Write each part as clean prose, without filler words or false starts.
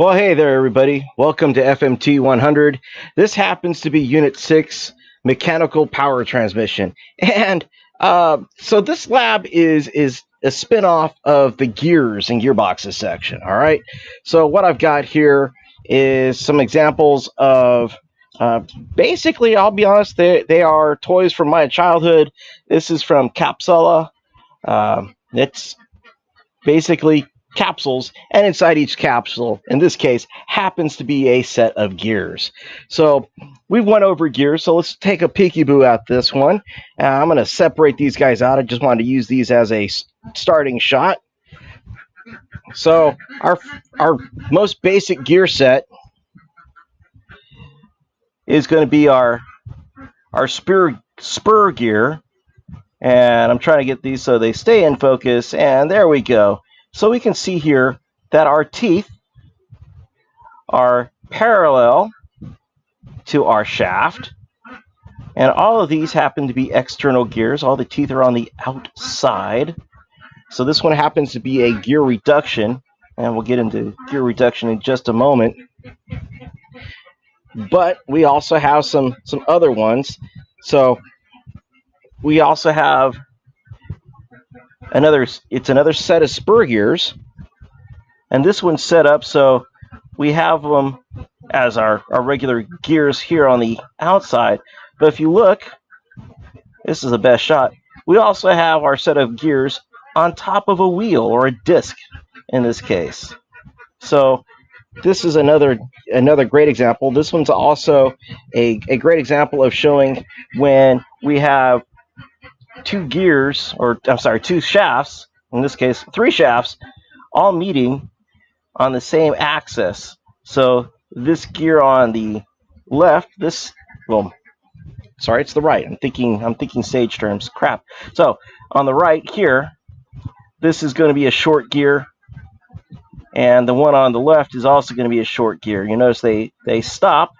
Well, hey there, everybody. Welcome to FMT100. This happens to be Unit 6, Mechanical Power Transmission. And so this lab is a spin-off of the gears and gearboxes section, all right? So what I've got here is some examples of, basically, I'll be honest, they are toys from my childhood. This is from Capsula. It's basically capsules, and inside each capsule, in this case, happens to be a set of gears. So we went over gears, so let's take a peekaboo at this one. I'm going to separate these guys out. I just wanted to use these as a starting shot. So our most basic gear set is going to be our spur gear, and I'm trying to get these so they stay in focus, and there we go. So we can see here that our teeth are parallel to our shaft, and all of these happen to be external gears. All the teeth are on the outside. So this one happens to be a gear reduction, and we'll get into gear reduction in just a moment. But we also have some other ones. So we also have another set of spur gears, and this one's set up so we have them as our regular gears here on the outside. But if you look, this is the best shot. We also have our set of gears on top of a wheel, or a disc in this case. So this is another great example. This one's also a great example of showing when we have two shafts, in this case 3 shafts, all meeting on the same axis. So this gear on the left, it's the right. I'm thinking sage terms. Crap. So on the right here, this is going to be a short gear, and the one on the left is also going to be a short gear. You notice they stop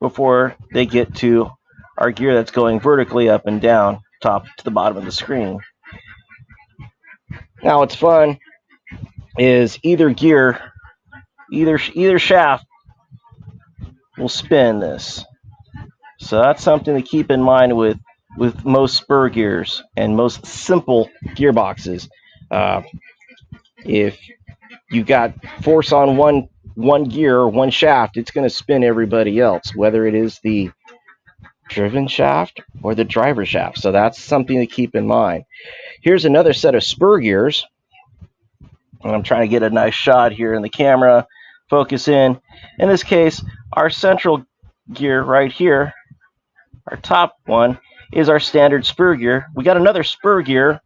before they get to our gear that's going vertically up and down, top to the bottom of the screen. Now what's fun is either shaft will spin this. So that's something to keep in mind with most spur gears and most simple gearboxes. If you got force on one gear or one shaft, it's going to spin everybody else, whether it is the driven shaft or the driver shaft. So that's something to keep in mind. Here's another set of spur gears, and I'm trying to get a nice shot here in the camera. Focus in. In this case, our central gear right here, our top one, is our standard spur gear. We got another spur gear,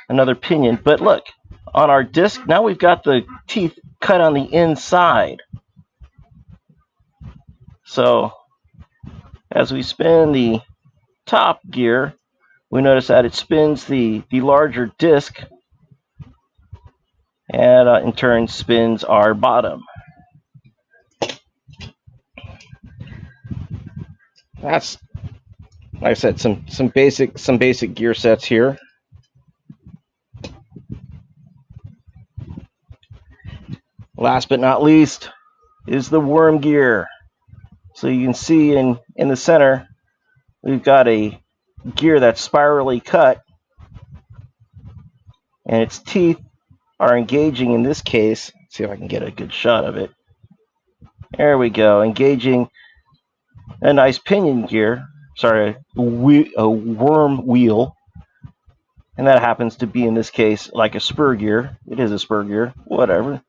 another pinion, but look, on our disc, now we've got the teeth cut on the inside. So as we spin the top gear, we notice that it spins the larger disc, and in turn spins our bottom. That's, like I said, some basic gear sets here. Last but not least is the worm gear. So you can see in the center, we've got a gear that's spirally cut, and its teeth are engaging, in this case, let's see if I can get a good shot of it. There we go, engaging a nice pinion gear, a worm wheel, and that happens to be, in this case, like a spur gear. It is a spur gear, whatever.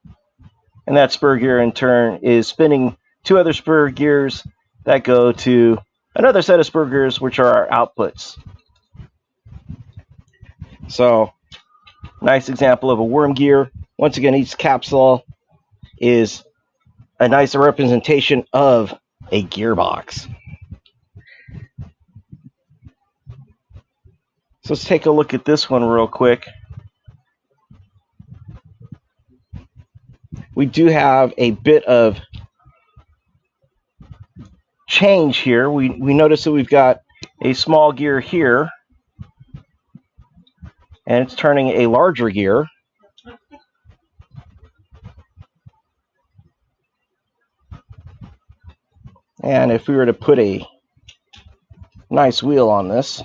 And that spur gear in turn is spinning 2 other spur gears that go to another set of spur gears, which are our outputs. So nice example of a worm gear. Once again, each capsule is a nice representation of a gearbox. So let's take a look at this one real quick. We do have a bit of change here. We notice that we've got a small gear here, and it's turning a larger gear. And if we were to put a nice wheel on this,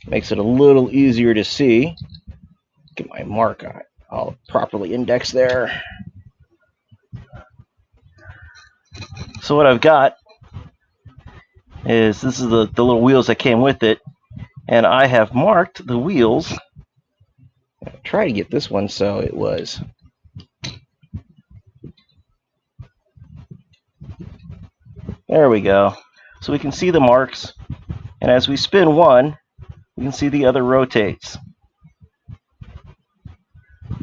makes it a little easier to see. Get my mark on it. I'll properly index there. So what I've got is, this is the little wheels that came with it, and I have marked the wheels. I'll try to get this one so it was. There we go. So we can see the marks, and as we spin one, you can see the other rotates.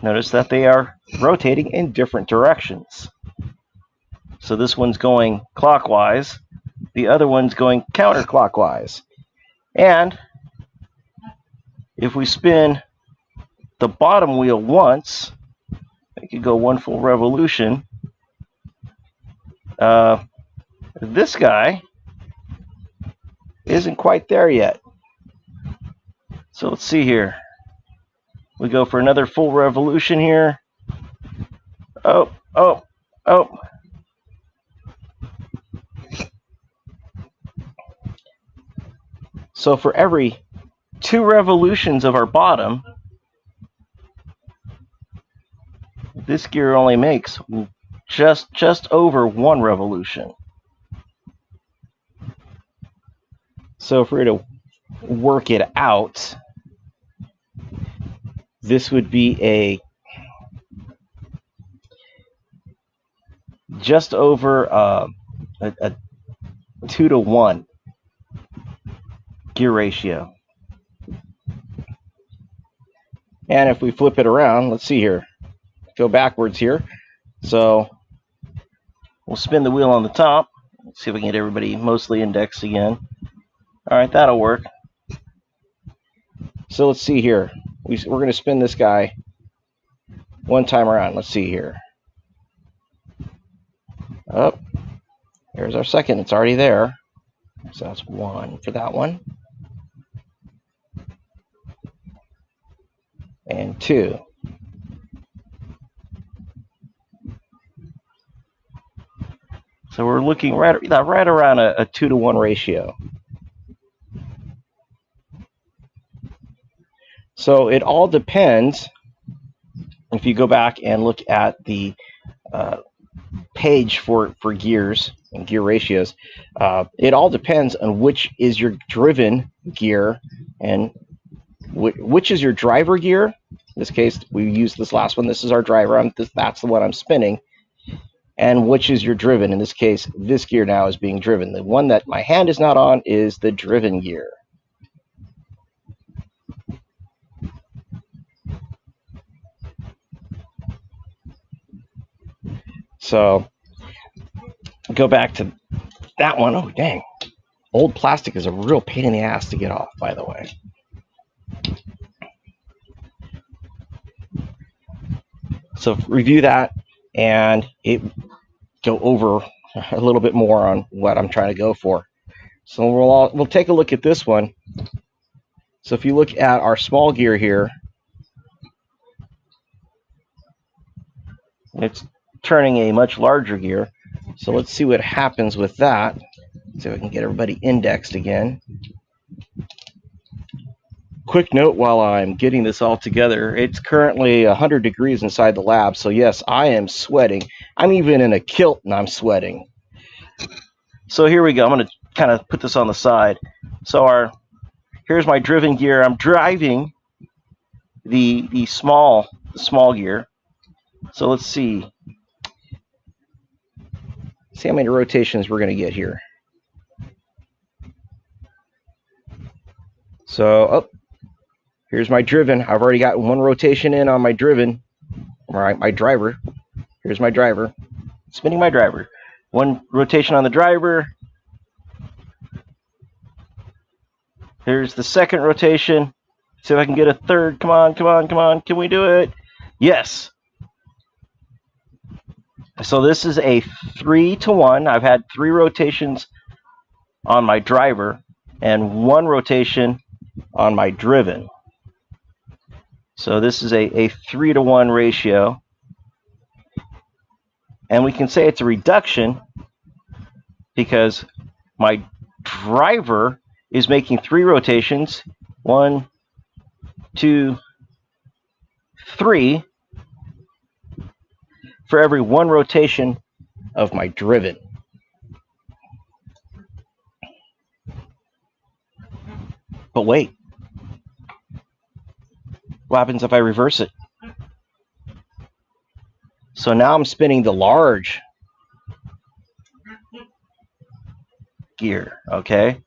Notice that they are rotating in different directions. So this one's going clockwise, the other one's going counterclockwise. And if we spin the bottom wheel once, it could go one full revolution. This guy isn't quite there yet. So let's see here. We go for another full revolution here. Oh, oh, oh. So for every 2 revolutions of our bottom, this gear only makes just over 1 revolution. So if we were to work it out, this would be a just over a 2-to-1 gear ratio. And if we flip it around, let's see here. Go backwards here. So we'll spin the wheel on the top. Let's see if we can get everybody mostly indexed again. All right, that'll work. So let's see here. We're going to spin this guy one time around. Let's see here. Oh, there's our second. It's already there. So that's 1 for that one. And 2. So we're looking right around a 2-to-1 ratio. So it all depends. If you go back and look at the page for gears and gear ratios, it all depends on which is your driven gear and which is your driver gear. In this case, we use this last one. This is our driver. That's the one I'm spinning. And which is your driven. In this case, this gear now is being driven. The one that my hand is not on is the driven gear. So go back to that one. Oh, dang. Old plastic is a real pain in the ass to get off, by the way. So review that and go over a little bit more on what I'm trying to go for. So we'll take a look at this one. So if you look at our small gear here, it's turning a much larger gear. So let's see what happens with that. See if I can get everybody indexed again. Quick note while I'm getting this all together, it's currently 100 degrees inside the lab, so yes, I am sweating. I'm even in a kilt and I'm sweating. So here we go. I'm going to kind of put this on the side. So here's my driven gear. I'm driving the small gear. So let's see. See how many rotations we're going to get here. So, here's my driven. I've already got 1 rotation in on my driven. All right, my driver. Here's my driver. Spinning my driver. 1 rotation on the driver. Here's the second rotation. See if I can get a third. Come on, come on, come on. Can we do it? Yes. So this is a 3-to-1. I've had 3 rotations on my driver and 1 rotation on my driven. So this is a 3-to-1 ratio. And we can say it's a reduction because my driver is making 3 rotations. 1, 2, 3 for every 1 rotation of my driven. But wait, what happens if I reverse it? So now I'm spinning the large gear, okay?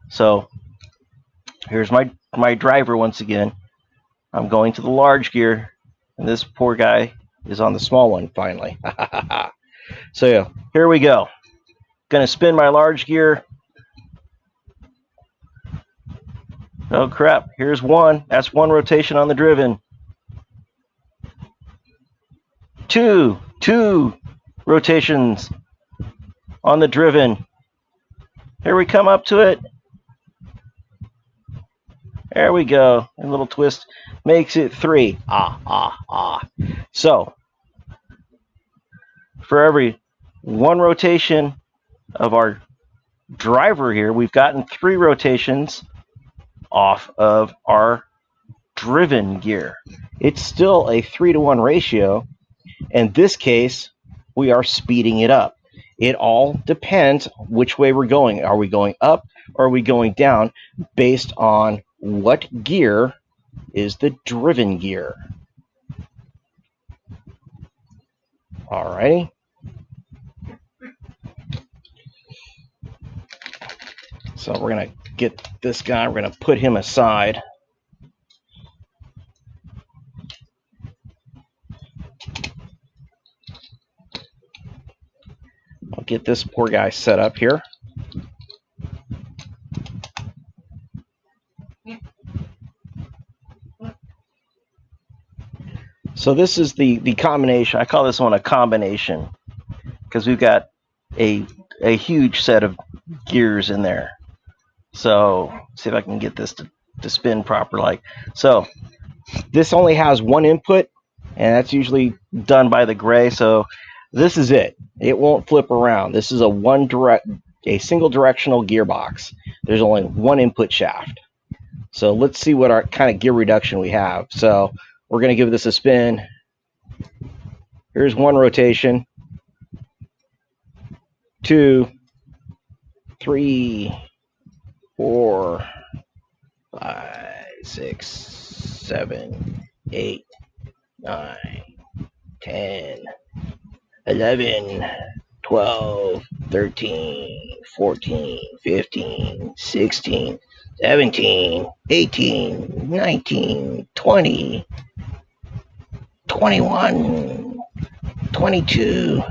So here's my driver once again. I'm going to the large gear, and this poor guy is on the small one finally. So yeah, here we go. Gonna spin my large gear. Oh crap, here's 1. That's 1 rotation on the driven. 2 rotations on the driven. Here we come up to it. There we go. A little twist makes it 3. So for every 1 rotation of our driver here, we've gotten 3 rotations off of our driven gear. It's still a 3-to-1 ratio. In this case, we are speeding it up. It all depends which way we're going. Are we going up or are we going down based on what gear is the driven gear? Alrighty. So we're going to get this guy, we're going to put him aside. I'll get this poor guy set up here. So this is the combination. I call this one a combination because we've got a huge set of gears in there. So see if I can get this to spin properly. So this only has 1 input, and that's usually done by the gray. So this is it. It won't flip around. This is a single directional gearbox. There's only 1 input shaft. So let's see what our kind of gear reduction we have. So we're going to give this a spin. Here's 1 rotation. 2, 3, 4, 5, 6, 7, 8, 9, 10, 11, 12, 13, 14, 15, 16, 17, 18, 19, 20, 21, 22,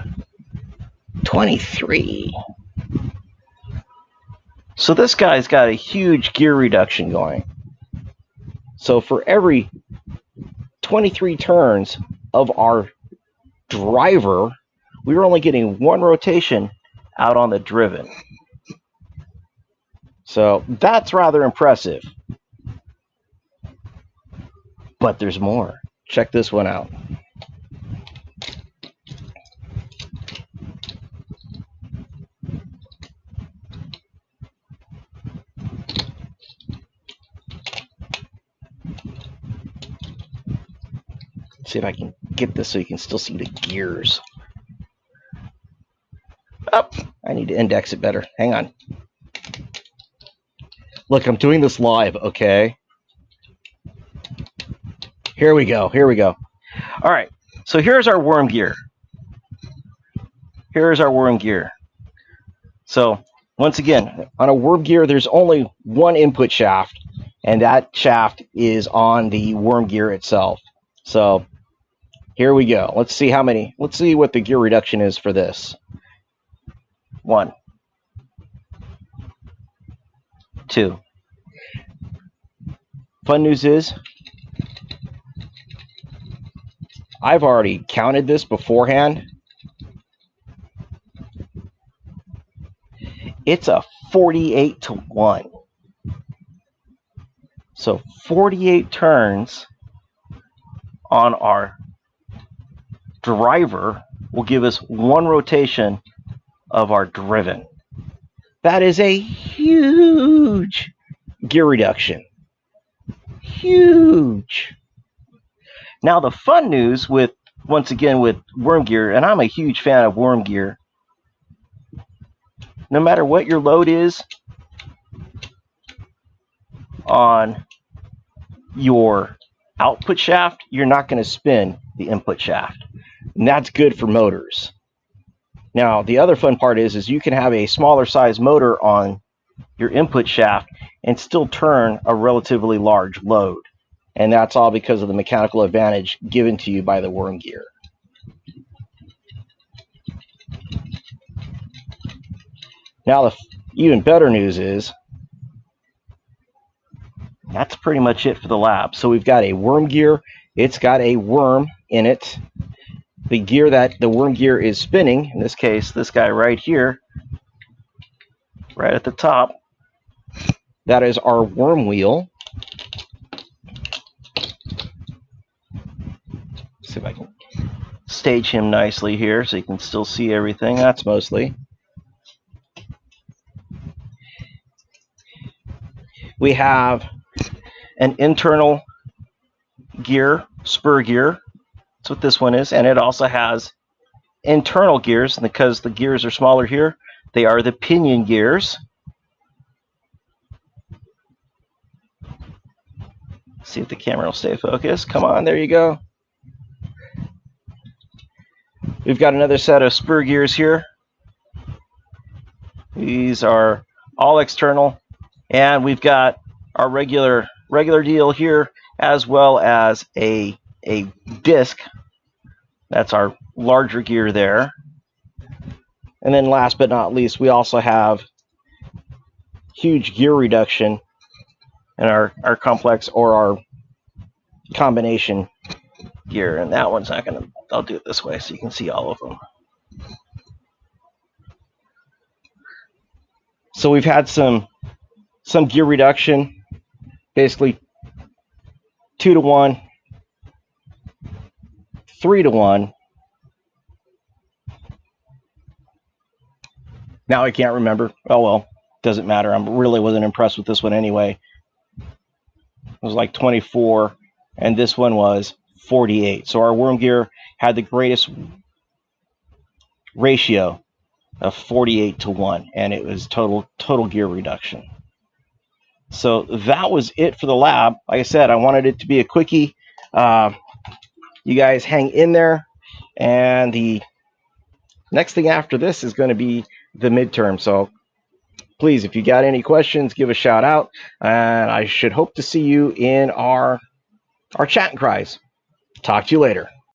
23. So this guy's got a huge gear reduction going. So for every 23 turns of our driver, we were only getting 1 rotation out on the driven. So that's rather impressive. But there's more. Check this one out. See if I can get this so you can still see the gears. Oh, I need to index it better. Hang on. Look, I'm doing this live, okay? Here we go. Here we go. All right. So here's our worm gear. Here's our worm gear. So once again, on a worm gear, there's only 1 input shaft, and that shaft is on the worm gear itself. So here we go. Let's see how many. Let's see what the gear reduction is for this. 1, 2. Fun news is, I've already counted this beforehand. It's a 48-to-1. So 48 turns on our driver will give us 1 rotation of our driven. That is a huge gear reduction. Huge. Now the fun news with, once again, with worm gear, and I'm a huge fan of worm gear, no matter what your load is on your output shaft, you're not going to spin the input shaft. And that's good for motors. Now, the other fun part is you can have a smaller size motor on your input shaft and still turn a relatively large load. And that's all because of the mechanical advantage given to you by the worm gear. Now, the even better news is that's pretty much it for the lab. So we've got a worm gear. It's got a worm in it. The gear that the worm gear is spinning, in this case, this guy right here, right at the top, that is our worm wheel. See if I can stage him nicely here so you can still see everything. That's mostly. We have an internal gear, spur gear. That's what this one is. And it also has internal gears. And because the gears are smaller here, they are the pinion gears. See if the camera will stay focused. Come on, there you go. We've got another set of spur gears here. These are all external. And we've got our regular deal here, as well as a disc. That's our larger gear there. And then last but not least, we also have huge gear reduction in our complex or our combination gear. And that one's not going to, I'll do it this way so you can see all of them. So we've had some gear reduction, basically 2 to 1, 3 to 1. Now I can't remember. Oh well, doesn't matter. I really wasn't impressed with this one anyway. It was like 24, and this one was 48. So our worm gear had the greatest ratio of 48 to 1, and it was total gear reduction. So that was it for the lab. Like I said, I wanted it to be a quickie. You guys hang in there, and the next thing after this is going to be the midterm. So please, if you got any questions, give a shout out, and I should hope to see you in our chat and cries. Talk to you later.